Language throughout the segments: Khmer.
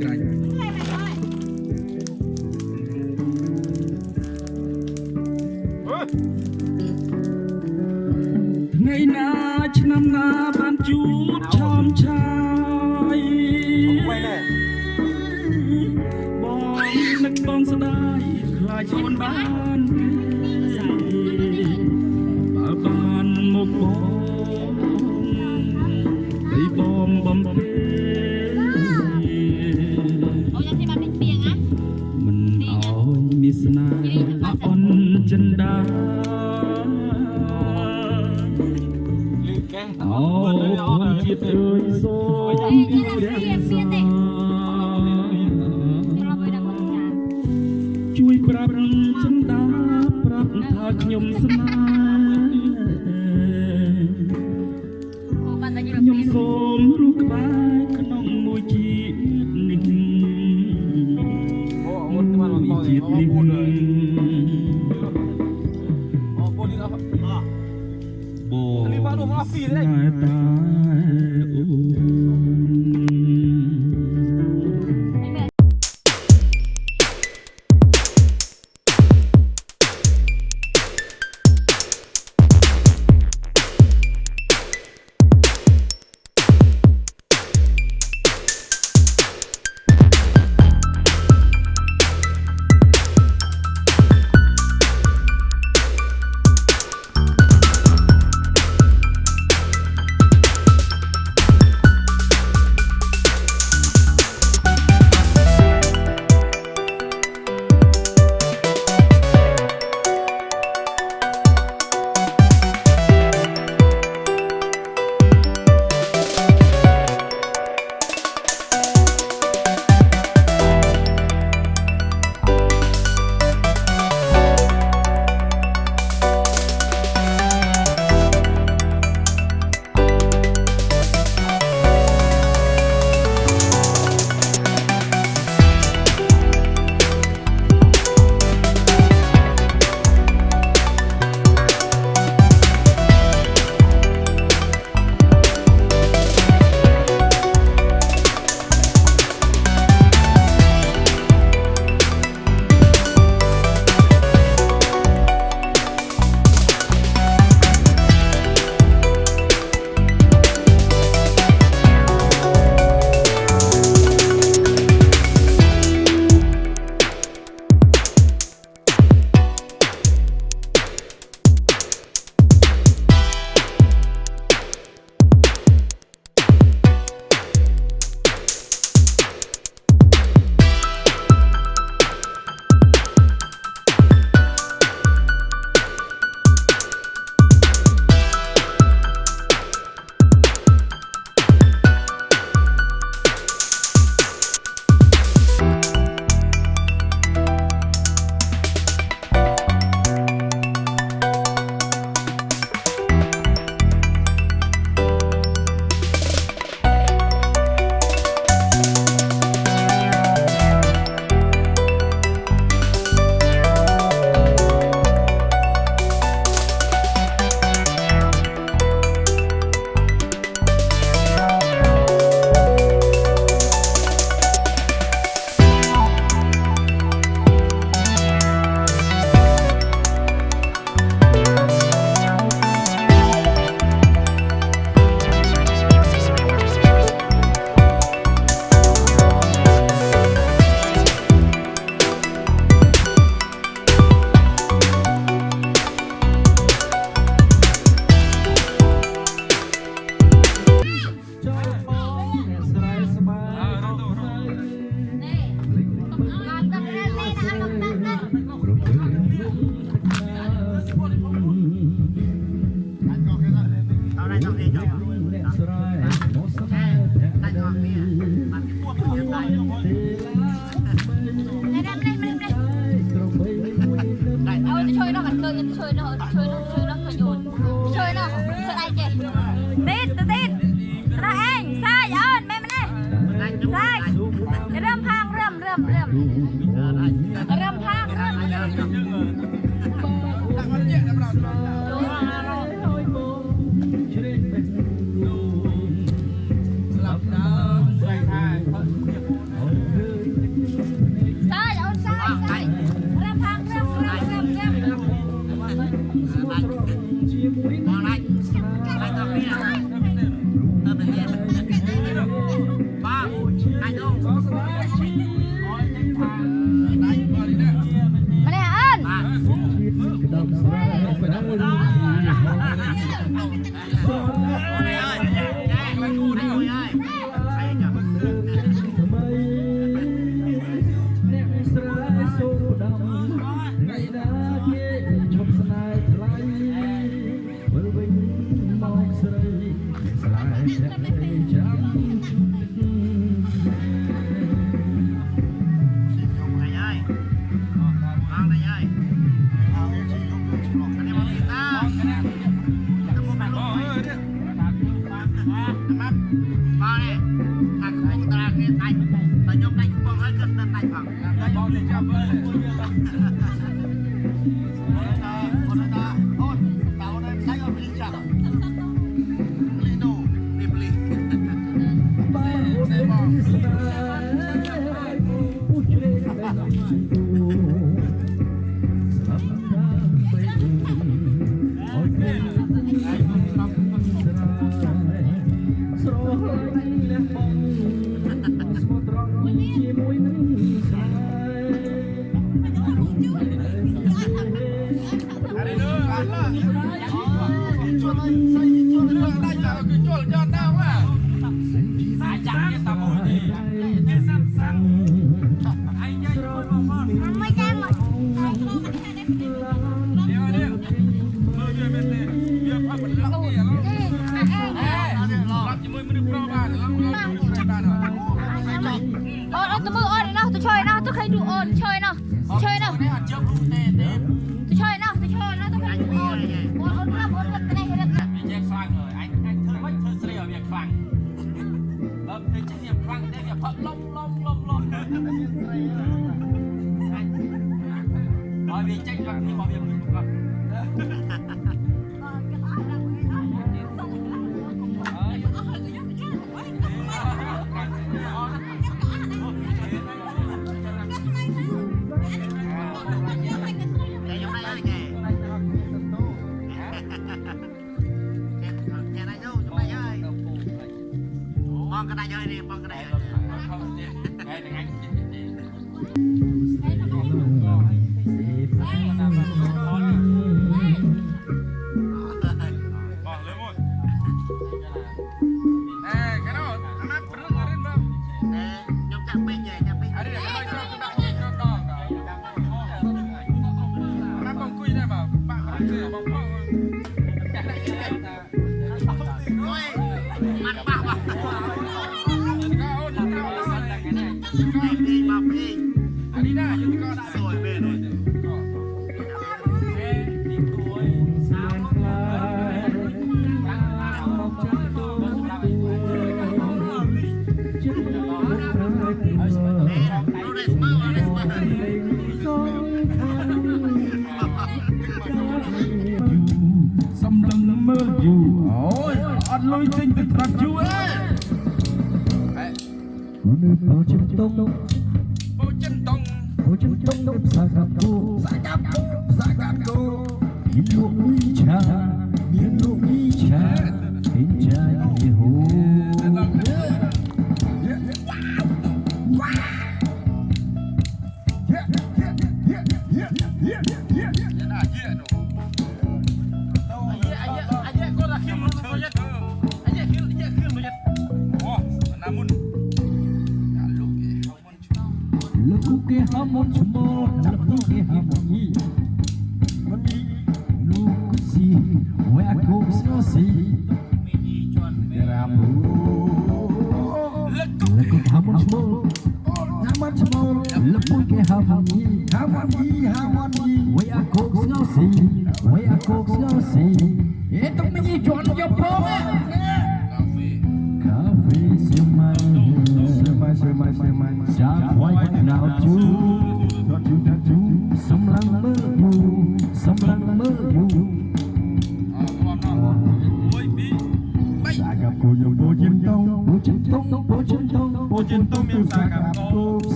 ក្រាញ់ថ្ងៃណាឆ្នាំណាបានជួបឆោមឆាយបងនឹកបងស្ដាយខ្លាចអូនបានបើបានមកបងឲ្យបងបំពេអូយ៉ាងទីបានមានទៀងណាមិនឲ្យមានស្នាអូនចិនដាអូនជាតិអើយសូមពីរាំសាជួយប្រាប់ចិនដាប្រាប់ថាខ្ញុំស្នេហ៍ខ្ញុំសូមរស់ក្បែរក្នុងមួយជាតិនេះអូជាតិនេះអូបងនេះអត់បងនេះបានមកពីលេតាអូ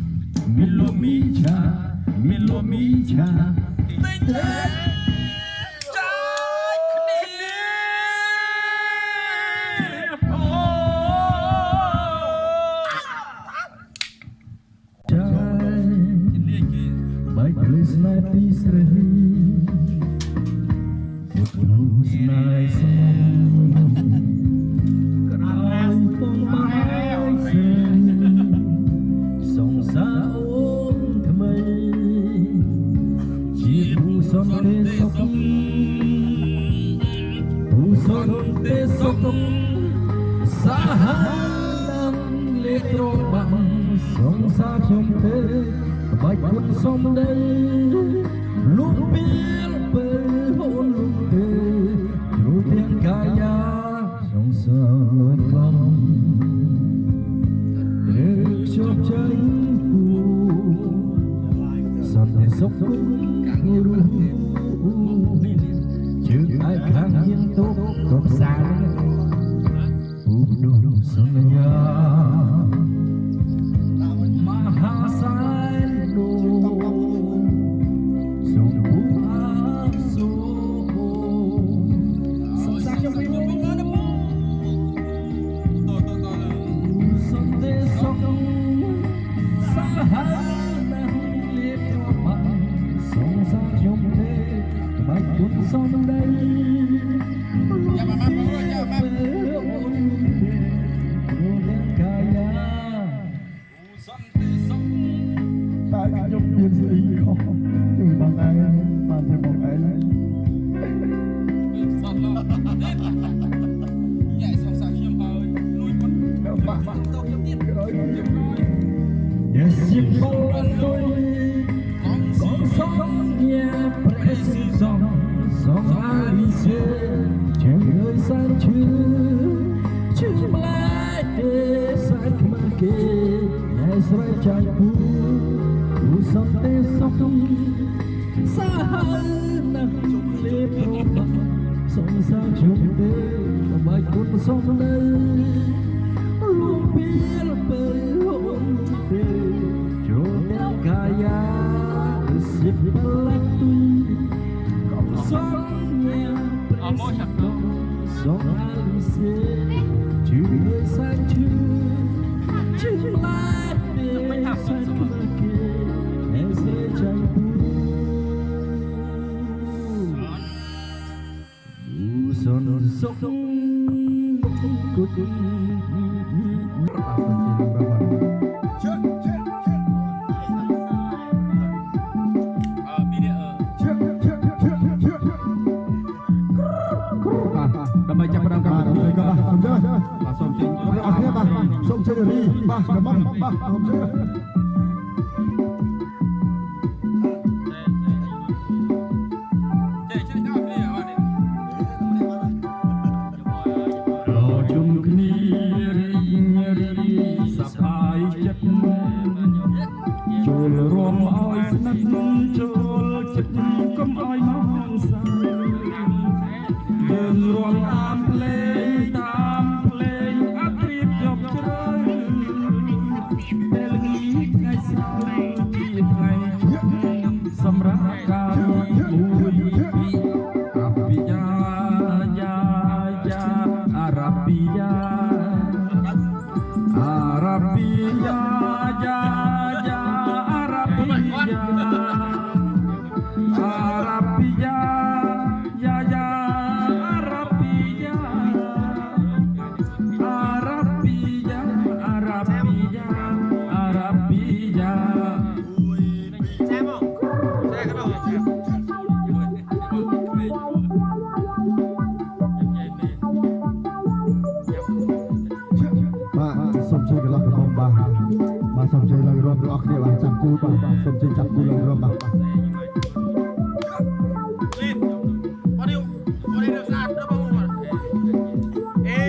เ មីឆាមានលំមីឆាតិចទេចាយគ្នាអូចាយលាយគេ បែកភ្លឺស្នេហ៍ពីស្រីពុទ្ធនោះស្នេហ៍ស្មក្រោយពងបាយសេសងសាអូនថ្មីជាភូសនទេសុខភូសនទេសុខសាហានលេត្របាំងសងសាខ្ញុំទេបាច់ពុនសំដីលុបពីលពេលហូនលុបទេគ្រូទាំងកាយាសងសាកំឬជប់ចេញគូសន្តិសុខគុំរស់ជើងឯខាងហ៊ានទុកក៏ផ្សាពុបនោះសន្យាមហាសាយសូមពុអាសូសង្សារខ្ញុំវិញមកណាបងតសន្តិសុខសាហាណាលៀបត្របាំងសងសារខ្ញុំទេបាច់ពុនសំដីយ៉ាមកមកយ៉ាមកអូនទេគ្រូទាំងកាយាសន្តិសុខតែខ្ញុំមានស្អីខុសគឺបងឯងបានតែបងឯងសន្តិញ៉ៃសងសាខ្ញុំហើយលួយប៉ុនបាក់តោខ្ញុំទៀតក្រោយខ្ញុំក្រោយ Yes, you boy, con sóng nhà president, sóng Alice, trời ơi san chưa lại để san mà kê, nhảy xoay trái pu sóng tê sóng, xa hơn nắng chung lê pro, sóng xa chung tê, bài cuốn sóng đây, luôn biết bơi hôn tê. Kaya sip balatu kau songnya presiden song Alice chưa sang chưa lại để sang kê em sẽ chạy bu son sốc cútដើម្បីចាប់ផ្ដើមកម្មវិធីក៏បាទសូមចេញអរគុណបាទសូមចេញរីបាទកំងបាទសូមចេញជុំគ្នារីសប្បាយចិត្តចូលរួមឲ្យស្និទ្ធចូលចិត្តកុំឲ្យមកសាយើងរួមតាមភ្លេងអត្រៀបជប់ជ្រៅពេលនេះថ្ងៃស្អែកជាថ្ងៃសម្រាប់ការមួយអភិយាអារ៉ាប៊ីយ៉ាអារ៉ាប៊ីយ៉ាអារ៉ាប៊ីយ៉ាអារ៉ាប៊ីយ៉ាអារ៉ាប៊ីយ៉ាអារ៉ាប៊ីយ៉ាអារ៉ាប៊ីយ៉ាអារ៉ាប៊ីយ៉ាអូយចាមកចាកណ្ដោសូមជួយកន្លងកំបងបាទសូមជួយឡើងរួមទាំងអស់គ្នាបាទចាប់គូបាទសូមជួយចាប់គូឡើងរួមបាទលីនបារីរស្អាតដល់បងអេ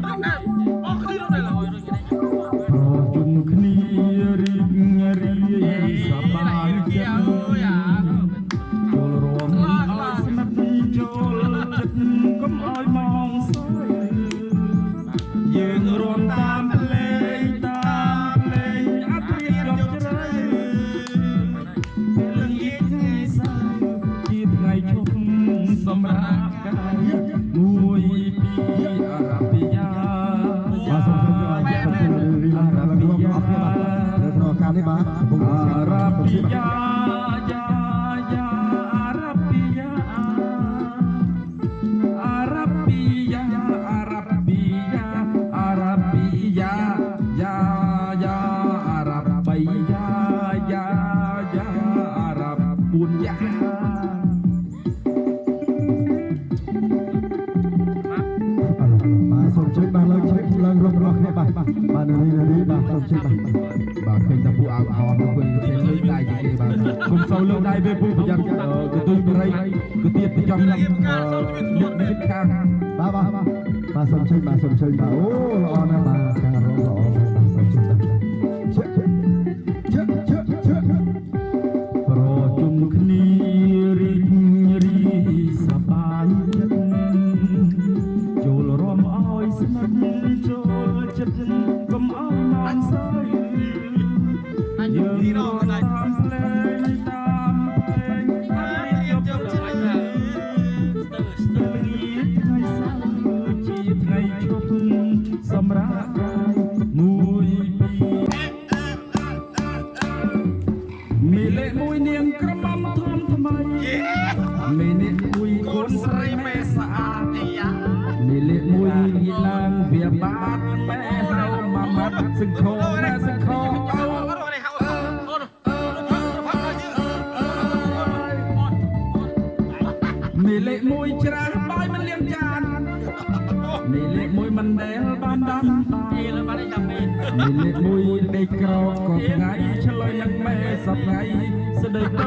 ដល់ណាអស់គ្នាដល់ហើយរញ៉ៃជុំគ្នារីកសប្បាយចិត្តចូលរួមឲ្យស្និទ្ធចូលចិត្តកុំឲ្យមកសើយើងរួមតាមភ្លេងអត់រៀបរាប់ជ្រ នេះបាទអារ៉ាប៊ីយ៉ាយ៉ាយ៉ាអារ៉ាប៊ីយ៉ាអារ៉ាប៊ីយ៉ាអារ៉ាប៊ីយ៉ាអារ៉ាប៊ីយ៉ាយ៉ាយ៉ាអារ៉ាប៊ីយ៉ាយ៉ាយ៉ាអារ៉ាប៊ូនយ៉ាបាទសូមជួយបាទឡើងរំរបស់គ្នាបាទបាទនេះបាទសូមជួយបាទឃើញតែពួកអាវហោទៅវិញគេលើកដៃជាគេបាទគុំសូវលើកដៃពេលពួកប្រយ័ត្នកន្ទុយបរិយគឺទៀតទៅចំឡើងនេះខាងបាទសូមជួយបាទអូល្អណាស់បាទការរំល្អណាស់បាទសូមជួយបាទប្រជុំគ្នារីសប្បាយចិត្តចូលរួមឲ្យស្និទ្ធចូលចិត្តកុំឲ្យមកសើយយើងរកតាមលេងតាមភ្លេងហើយយកទៅថ្ងៃសៅរ៍ជាថ្ងៃឈប់សម្រាប់កាយមួយពីមីលេមួយនាងក្រមុំធំថ្មីមីលេមួយកូនស្រីមេស្អាតមីលេមួយនិយាយឡើងវាបាទម៉ែហៅមកម៉ាត់សង្ខោម៉ែសង្ខោមីលេមួយច្រាស់បាយមិនលៀងចានមីលេមួយមិនដែលបានដាំបាយមីលេមួយដេកក្រក៏ថ្ងៃឆ្លើយនឹងម៉ែសប្ងៃស្ដីទៅ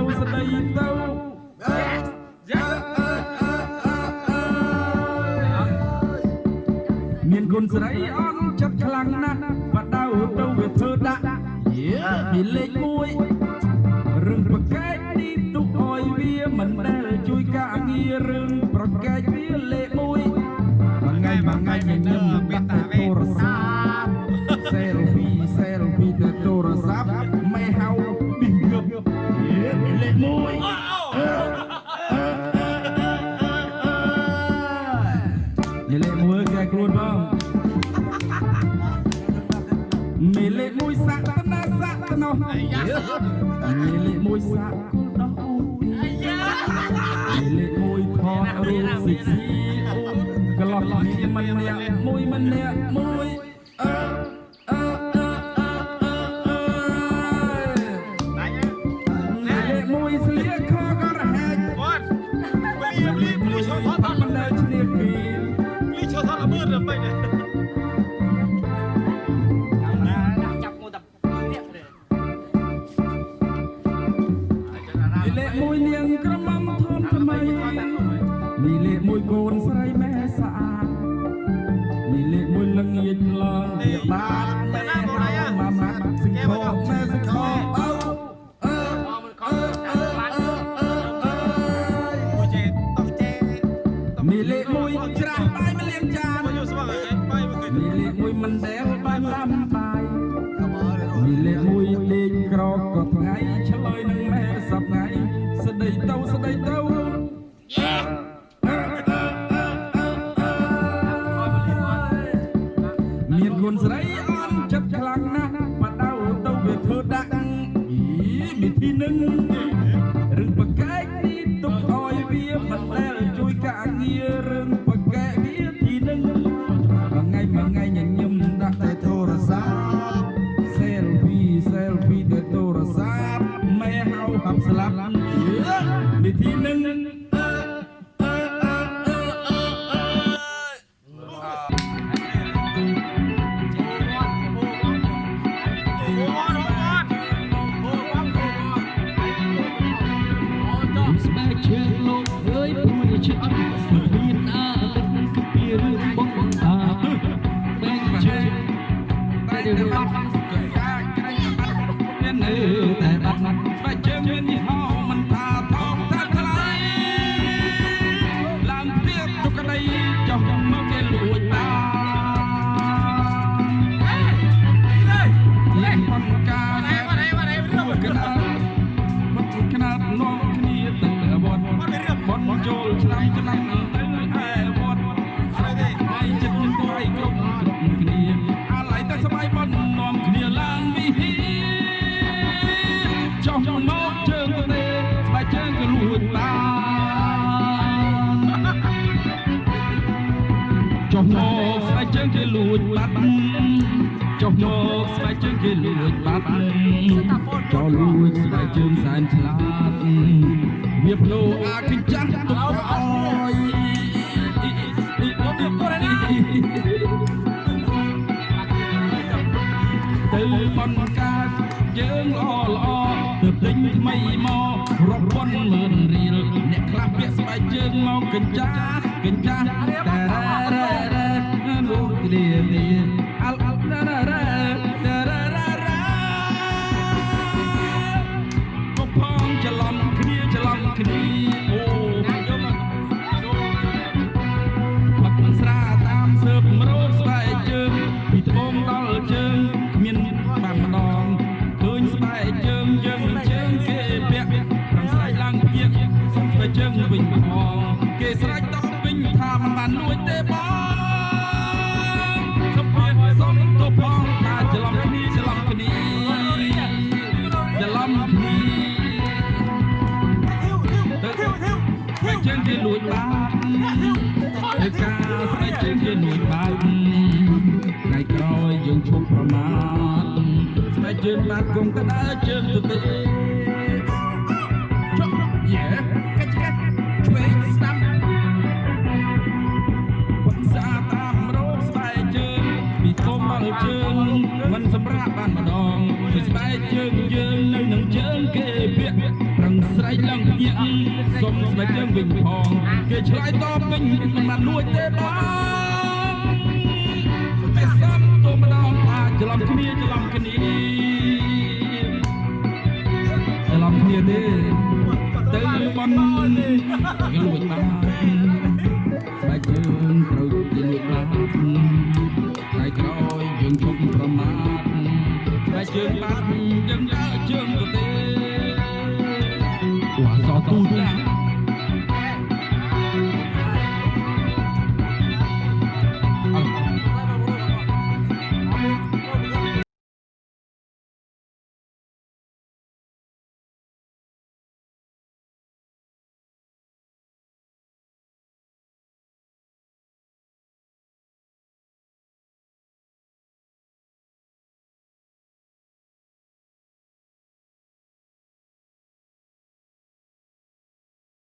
មានគុណស្រីអន់ចិត្តខ្លាំងណាស់បដៅទៅវាធ្វើដាក់មីលេមួយរឿងប្រកែកទីទុកអោយវាមិនដែលជួយការងាររឿងប្រកែកវាលេខមួយមួយថ្ងៃញញឹមបាត់តែទូរស័ព្ទ selfie ទៅទូរស័ព្ទមិនហៅពីងឹបលេខមួយលេខមួយគេខ្លួនបងមីលេខមួយសាក់តណាសាក់តណោះមីលេខមួយសាក់គូដោះអូមីលេខមួយថតរូបស៊ីកន្លោះគ្នាមិនម្នាក់មួយមីលេខមួយស្លៀកខក៏រហែកគាត់លីមួយឈរថតមិនដែលឈ្នះពីលីឈរថតល្មើទៅពេកមួយនាងក្រមុំធំថ្មីមីលេខមួយកូនស្រីម៉ែស្អាតមីលេខមួយល្ងាចឡងវាបាទម៉ែម៉ាម៉ាសង្ខោម៉ែសង្ខោមីលេខមួយច្រាស់បាយមិនលៀងចានមីលេខមួយមិនដែលបាយដាំបាយមីលេខមួយលេខក្រក៏ថ្ងៃឆ្លើយនឹងម៉ែសប្ងៃស្ដីទៅមានគុណស្រីអន់ចិត្តខ្លាំងណាស់បដៅទៅវាធ្វើដាក់វិធីនឹងរឿងប្រកែកទីទុកអោយវាមិនដែលជួយការងាររឿងប្រកែកវាទីនឹងមួយថ្ងៃញញឹមដាក់តែទូរស័ព្ទ selfie តែទូរស័ព្ទម៉ែហៅហាប់ស្លាប់វិធីនឹងស្បែកជើងលោកអើយព្រួយជាអត់មានអាលិនគឺពីរឿងបងអាបែកជើងតែវាបាត់មានតែបាត់ស្បែកជើងមានយីហោមិនថាថោកថាថ្លៃឡើងទៀតទុកក្តីចុះមកគេលួចតាលេងប៉ុនការរួចកណ្ដាលមកកណ្ដាលនាំគ្នាទៅវត្តបនចូលឆ្នាំទៅឯវត្តហើយចិត្តនឹងទៅគ្រប់គ្នាអាឡៃតែស្បាយបននាំគ្នាឡើងវិហារ ជើងក៏លួចបានចុះមកស្បែកជើងគេលួចបាត់ចុះមកស្បែកជើងគេលួចបាត់ចោលលួចស្បែកជើងសែនឆ្លាតវាភ្លោអាគិចាស់ទុកអើយទៅបនកើតជើងល្អទៅទិញថ្មីមករាប់ពាន់ម៉ឺនរៀលអ្នកខ្លះពាក់ស្បែកជើងមកកញ្ចាស់តែរ៉ាលោកលាអល់រ៉ាក៏ផងច្រឡំគ្នាអូបាត់ស្រាតាមសើបរោស្បែកជើងពីត្បូងដល់ជើងគ្មានបានម្ដងឃើញស្បែកជើងយើងជើងគេពាក់ប្រងស្រែកឡើងភៀកសុំស្បែកជើងវិញផងគេស្រែកតបវិញថាមិនបានលួចទេបងសុំភៀកសុំទោះផងថាច្រឡំគ្នាទៅស្បែកជើងគេលួចបានទៅការស្បែកជើងគេលួចបានថ្ងៃក្រោយយើងឈប់ប្រមាថស្បែកជើងបានគង់កដើរជើងទៅទេចុះយេកាច់ឆ្វេងស្ដាំបំសាតាមរោគស្បែកជើងពីធំដល់ជើងមិនសម្រាប់បានម្ដងពីស្បែកជើងយើងនៅនឹងជើងគេពាក់ប្រឹងស្រែកឡើងភ្ញាក់សុំស្បែកជើងវិញផងគេឆ្លើយតបវិញមិនបានលួចទេបងតែសំទៅម្ដងថាច្រឡំគ្នាទេទៅបនគេលួចបានស្បែកជើងត្រូវគេលួចបានថ្ងៃក្រោយយើងឈប់ប្រមាថស្បែកជើងបាត់យើងដើរជើងទៅទេវ៉ាសោទូណា